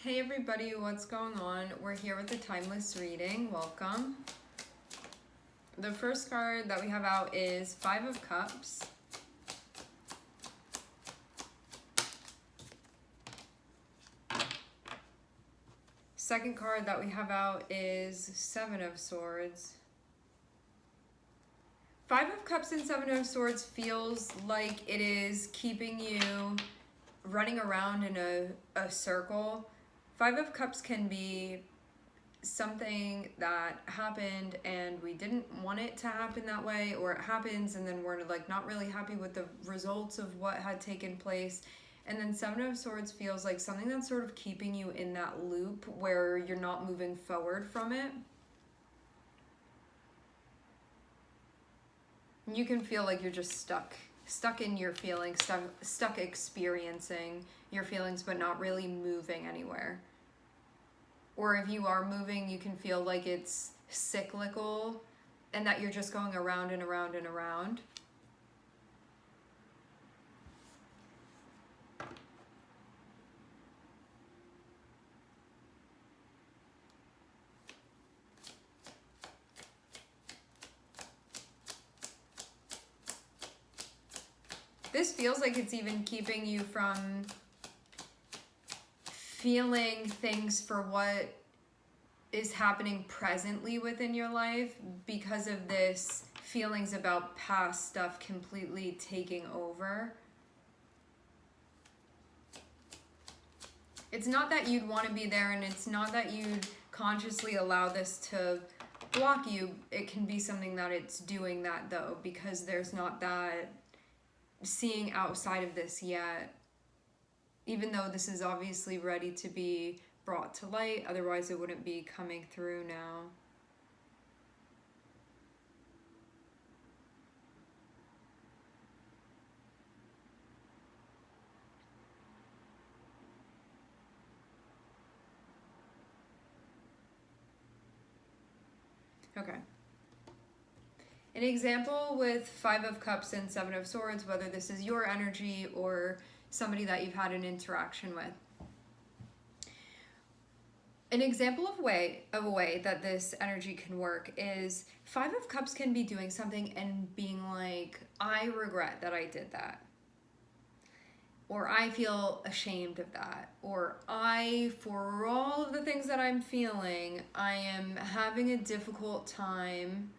Hey everybody, what's going on? We're here with the Timeless reading. Welcome. The first card that we have out is Five of Cups. Second card that we have out is Seven of Swords. Five of Cups and Seven of Swords feels like it is keeping you running around in a circle. Five of Cups can be something that happened and we didn't want it to happen that way, or it happens and then we're like not really happy with the results of what had taken place. And then Seven of Swords feels like something that's sort of keeping you in that loop where you're not moving forward from it. You can feel like you're just stuck in your feelings, stuck experiencing your feelings but not really moving anywhere. Or if you are moving, you can feel like it's cyclical and that you're just going around and around and around. This feels like it's even keeping you from feeling things for what is happening presently within your life because of this feelings about past stuff completely taking over. It's not that you'd want to be there, and it's not that you'd consciously allow this to block you. It can be something that it's doing that though, because there's not that seeing outside of this yet, even though this is obviously ready to be brought to light, otherwise it wouldn't be coming through now. Okay. An example with Five of Cups and Seven of Swords, whether this is your energy or somebody that you've had an interaction with. An example of a way that this energy can work is Five of Cups can be doing something and being like, I regret that I did that. Or I feel ashamed of that. Or for all of the things that I'm feeling, I am having a difficult time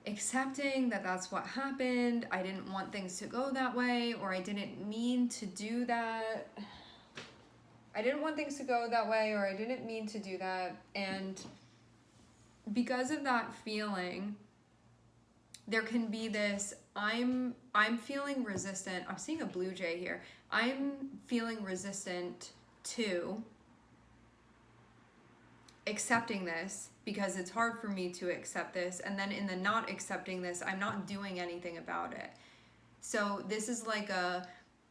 accepting that that's what happened. I didn't want things to go that way, or I didn't mean to do that. I didn't want things to go that way, or I didn't mean to do that. And because of that feeling, there can be this, I'm feeling resistant. I'm seeing a blue jay here. I'm feeling resistant to accepting this because it's hard for me to accept this, and then in the not accepting this, I'm not doing anything about it. So this is like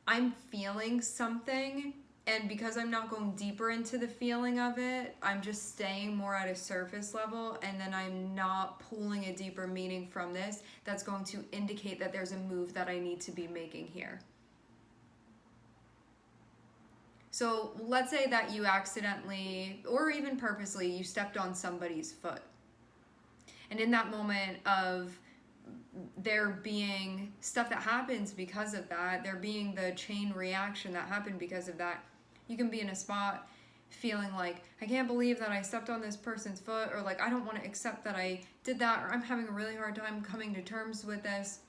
I'm feeling something, and because I'm not going deeper into the feeling of it, I'm just staying more at a surface level, and then I'm not pulling a deeper meaning from this that's going to indicate that there's a move that I need to be making here. So let's say that you accidentally, or even purposely, you stepped on somebody's foot. And in that moment of there being stuff that happens because of that, there being the chain reaction that happened because of that, you can be in a spot feeling like, I can't believe that I stepped on this person's foot, or like, I don't want to accept that I did that, or I'm having a really hard time coming to terms with this.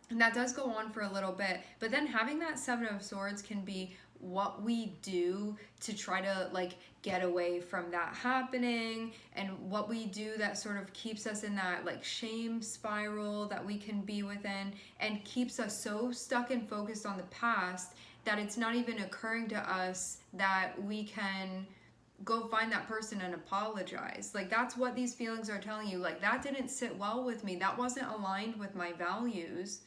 And that does go on for a little bit. But then having that Seven of Swords can be what we do to try to like get away from that happening, and what we do that sort of keeps us in that like shame spiral that we can be within, and keeps us so stuck and focused on the past that it's not even occurring to us that we can go find that person and apologize. Like, that's what these feelings are telling you. Like, that didn't sit well with me. That wasn't aligned with my values.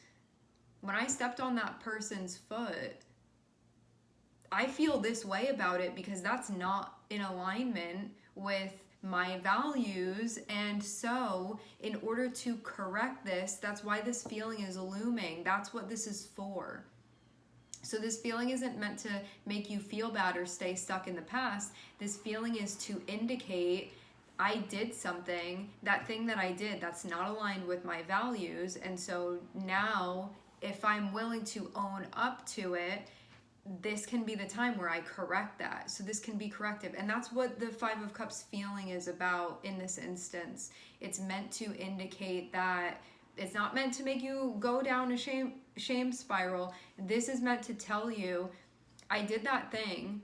When I stepped on that person's foot, I feel this way about it because that's not in alignment with my values. And so in order to correct this, that's why this feeling is looming. That's what this is for. So this feeling isn't meant to make you feel bad or stay stuck in the past. This feeling is to indicate I did something, that thing that I did that's not aligned with my values. And so now, if I'm willing to own up to it, this can be the time where I correct that. So this can be corrective. And that's what the Five of Cups feeling is about in this instance. It's meant to indicate that it's not meant to make you go down a shame spiral. This is meant to tell you, I did that thing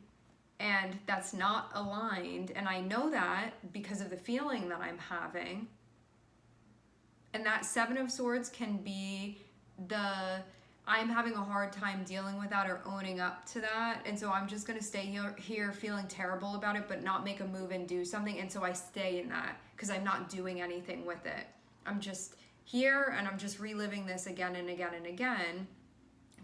and that's not aligned, and I know that because of the feeling that I'm having. And that Seven of Swords can be the I'm having a hard time dealing with that or owning up to that, and so I'm just going to stay here feeling terrible about it but not make a move and do something. And so I stay in that because I'm not doing anything with it. I'm just here and I'm just reliving this again and again and again.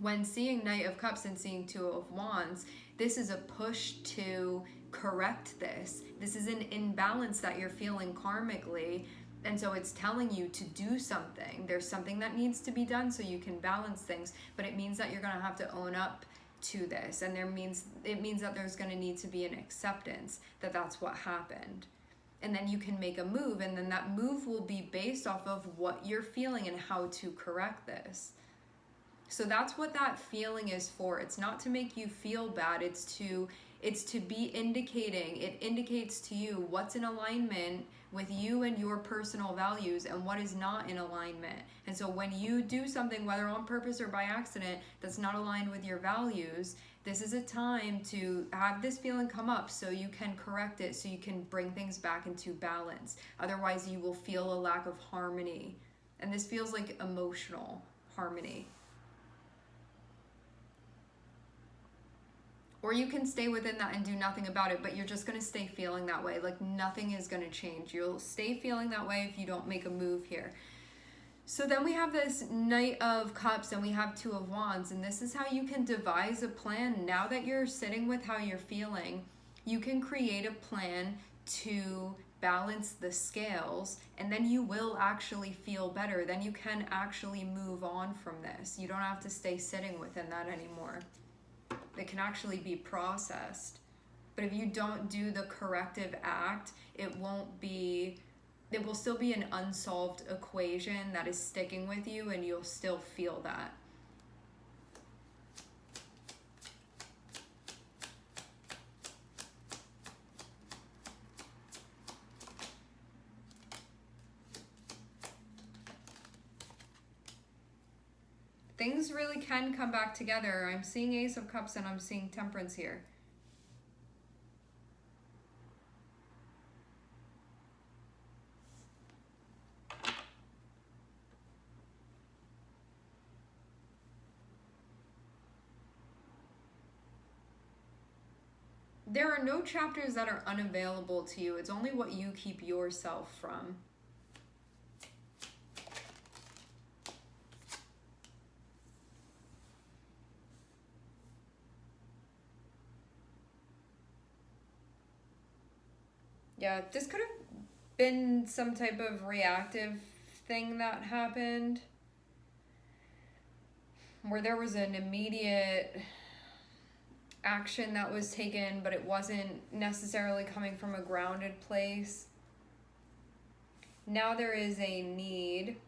When seeing Knight of Cups and seeing Two of Wands, this is a push to correct this. This is an imbalance that you're feeling karmically. And so it's telling you to do something. There's something that needs to be done so you can balance things, but it means that you're going to have to own up to this. And it means that there's going to need to be an acceptance that that's what happened. And then you can make a move, and then that move will be based off of what you're feeling and how to correct this. So that's what that feeling is for. It's not to make you feel bad. It's to be indicating. It indicates to you what's in alignment with you and your personal values and what is not in alignment. And so when you do something, whether on purpose or by accident, that's not aligned with your values, this is a time to have this feeling come up so you can correct it, so you can bring things back into balance. Otherwise, you will feel a lack of harmony. And this feels like emotional harmony. Or you can stay within that and do nothing about it, but you're just going to stay feeling that way. Like nothing is going to change. You'll stay feeling that way if you don't make a move here. So then we have this Knight of Cups and we have Two of Wands. And this is how you can devise a plan. Now that you're sitting with how you're feeling, you can create a plan to balance the scales, and then you will actually feel better. Then you can actually move on from this. You don't have to stay sitting within that anymore. It can actually be processed. But if you don't do the corrective act, it will still be an unsolved equation that is sticking with you, and you'll still feel that. Things really can come back together. I'm seeing Ace of Cups and I'm seeing Temperance here. There are no chapters that are unavailable to you. It's only what you keep yourself from. Yeah, this could have been some type of reactive thing that happened where there was an immediate action that was taken, but it wasn't necessarily coming from a grounded place. Now there is a need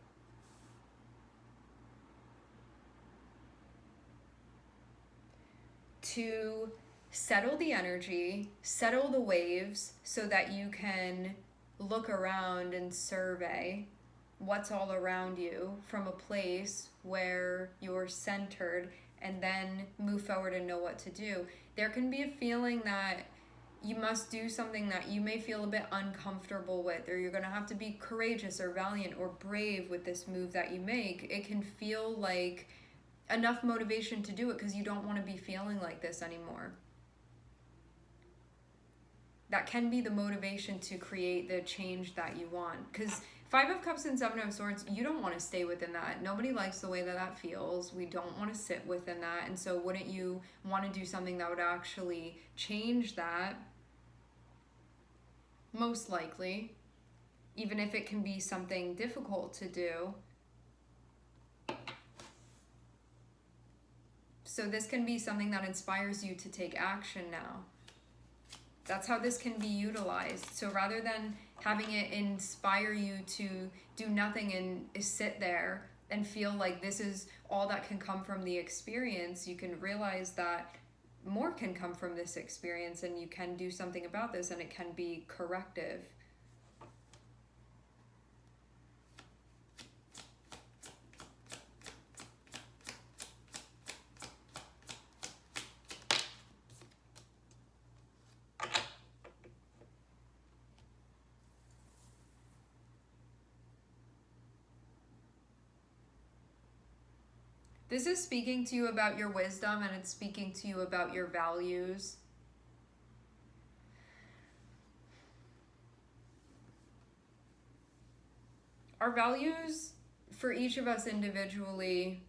to settle the energy, settle the waves, so that you can look around and survey what's all around you from a place where you're centered, and then move forward and know what to do. There can be a feeling that you must do something that you may feel a bit uncomfortable with, or you're going to have to be courageous or valiant or brave with this move that you make. It can feel like enough motivation to do it because you don't want to be feeling like this anymore. That can be the motivation to create the change that you want. Because Five of Cups and Seven of Swords, you don't want to stay within that. Nobody likes the way that that feels. We don't want to sit within that. And so wouldn't you want to do something that would actually change that? Most likely. Even if it can be something difficult to do. So this can be something that inspires you to take action now. That's how this can be utilized. So rather than having it inspire you to do nothing and sit there and feel like this is all that can come from the experience, you can realize that more can come from this experience and you can do something about this, and it can be corrective. This is speaking to you about your wisdom, and it's speaking to you about your values. Our values for each of us individually,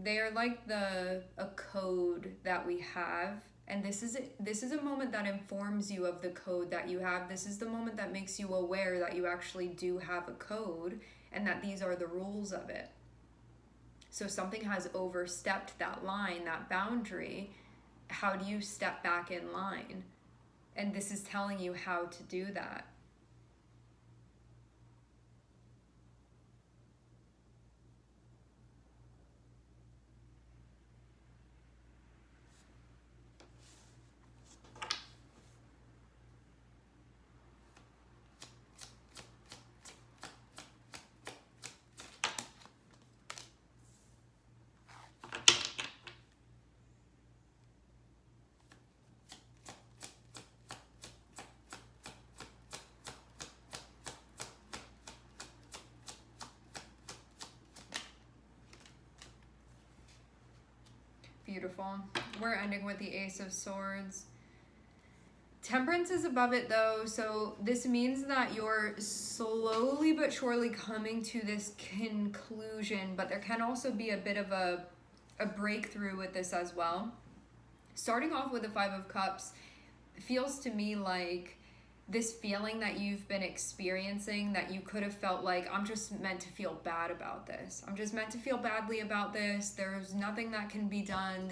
they are like a code that we have. And this is a moment that informs you of the code that you have. This is the moment that makes you aware that you actually do have a code and that these are the rules of it. So something has overstepped that line, that boundary. How do you step back in line? And this is telling you how to do that. Beautiful. We're ending with the Ace of Swords. Temperance is above it though, so this means that you're slowly but surely coming to this conclusion, but there can also be a bit of a breakthrough with this as well. Starting off with the Five of Cups feels to me like this feeling that you've been experiencing, that you could have felt like, I'm just meant to feel bad about this. I'm just meant to feel badly about this. There's nothing that can be done.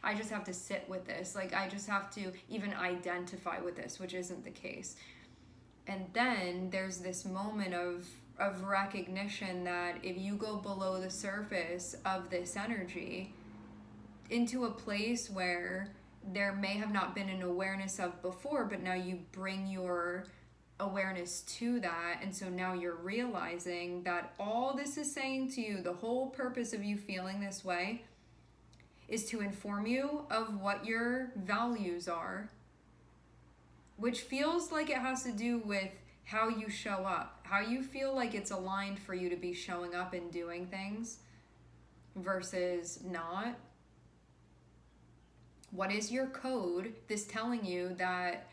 I just have to sit with this. Like, I just have to even identify with this, which isn't the case. And then there's this moment of recognition that if you go below the surface of this energy into a place where there may have not been an awareness of before, but now you bring your awareness to that, and so now you're realizing that all this is saying to you, the whole purpose of you feeling this way is to inform you of what your values are, which feels like it has to do with how you show up, how you feel like it's aligned for you to be showing up and doing things versus not. What is your code? This telling you that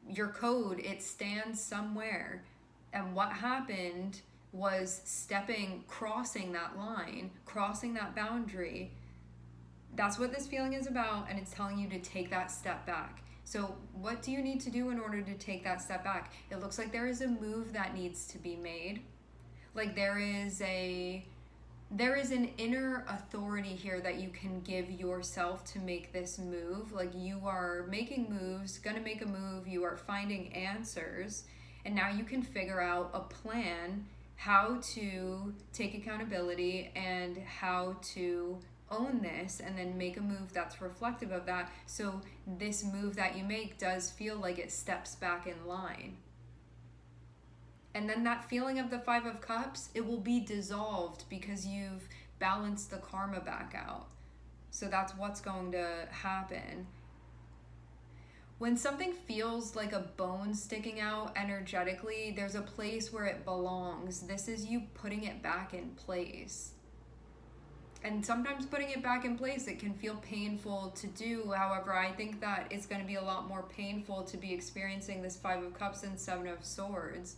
your code, it stands somewhere. And what happened was crossing that line, crossing that boundary. That's what this feeling is about, and it's telling you to take that step back. So what do you need to do in order to take that step back? It looks like there is a move that needs to be made. Like there is an inner authority here that you can give yourself to make this move. Like you are making moves, gonna make a move, you are finding answers, and now you can figure out a plan how to take accountability and how to own this and then make a move that's reflective of that. So this move that you make does feel like it steps back in line. And then that feeling of the Five of Cups, it will be dissolved because you've balanced the karma back out. So that's what's going to happen. When something feels like a bone sticking out energetically, there's a place where it belongs. This is you putting it back in place. And sometimes putting it back in place, it can feel painful to do. However, I think that it's going to be a lot more painful to be experiencing this Five of Cups and Seven of Swords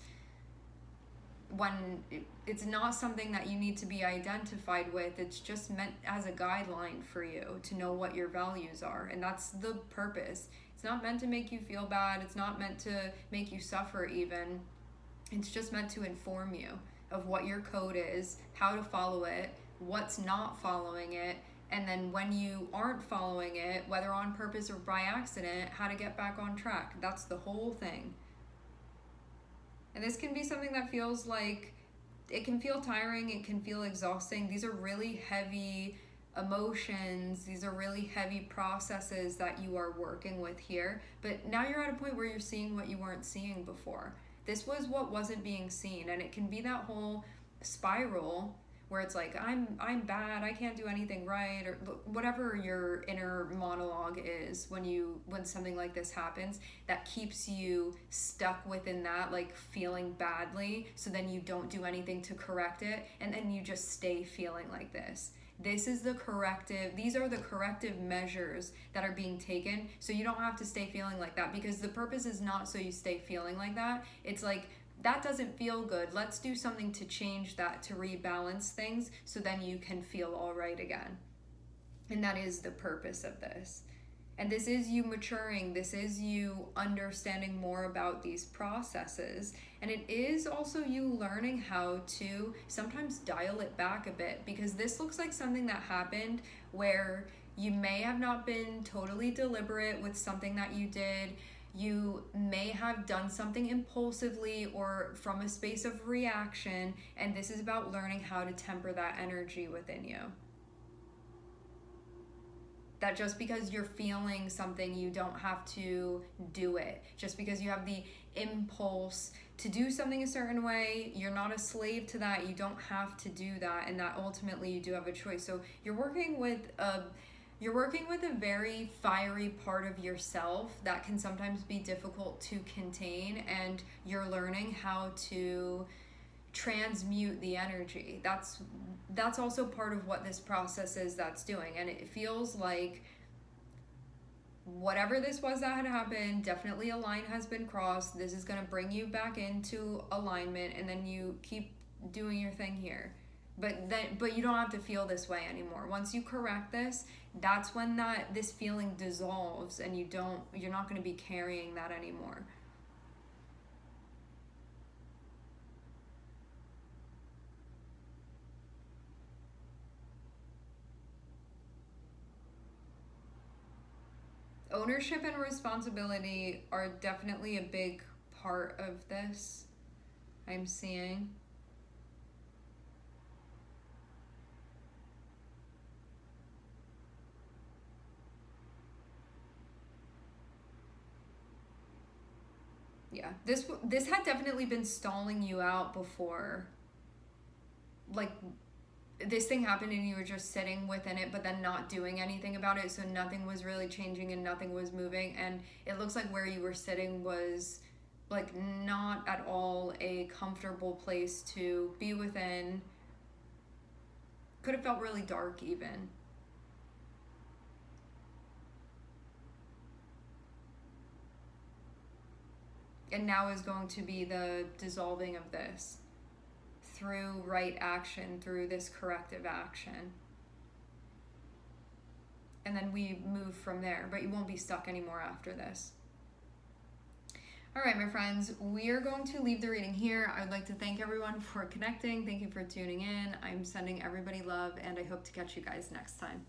when it's not something that you need to be identified with. It's just meant as a guideline for you to know what your values are, and that's the purpose. It's not meant to make you feel bad. It's not meant to make you suffer even. It's just meant to inform you of what your code is, how to follow it, what's not following it, And then when you aren't following it, whether on purpose or by accident, how to get back on track. That's the whole thing. And this can be something that feels like, it can feel tiring, it can feel exhausting. These are really heavy emotions, these are really heavy processes that you are working with here. But now you're at a point where you're seeing what you weren't seeing before. This was what wasn't being seen, and it can be that whole spiral where it's like, I'm bad, I can't do anything right, or whatever your inner monologue is when something like this happens, that keeps you stuck within that, like feeling badly, so then you don't do anything to correct it, and then you just stay feeling like this. These are the corrective measures that are being taken, so you don't have to stay feeling like that, because the purpose is not so you stay feeling like that. It's like, that doesn't feel good. Let's do something to change that, to rebalance things, so then you can feel all right again. And that is the purpose of this. And this is you maturing. This is you understanding more about these processes. And it is also you learning how to sometimes dial it back a bit, because this looks like something that happened where you may have not been totally deliberate with something that you did. You may have done something impulsively or from a space of reaction, and this is about learning how to temper that energy within you. That just because you're feeling something, you don't have to do it. Just because you have the impulse to do something a certain way, you're not a slave to that. You don't have to do that, and that ultimately you do have a choice. So you're working with a very fiery part of yourself that can sometimes be difficult to contain, and you're learning how to transmute the energy. That's also part of what this process is that's doing. And it feels like whatever this was that had happened, definitely a line has been crossed. This is going to bring you back into alignment, and then you keep doing your thing here. But you don't have to feel this way anymore. Once you correct this, that's when this feeling dissolves, and you're not going to be carrying that anymore. Ownership and responsibility are definitely a big part of this, I'm seeing. Yeah, this had definitely been stalling you out before. Like, this thing happened and you were just sitting within it, but then not doing anything about it, so nothing was really changing and nothing was moving, and it looks like where you were sitting was like not at all a comfortable place to be within. Could have felt really dark even. And now is going to be the dissolving of this through right action, through this corrective action. And then we move from there, but you won't be stuck anymore after this. All right, my friends, we are going to leave the reading here. I would like to thank everyone for connecting. Thank you for tuning in. I'm sending everybody love, and I hope to catch you guys next time.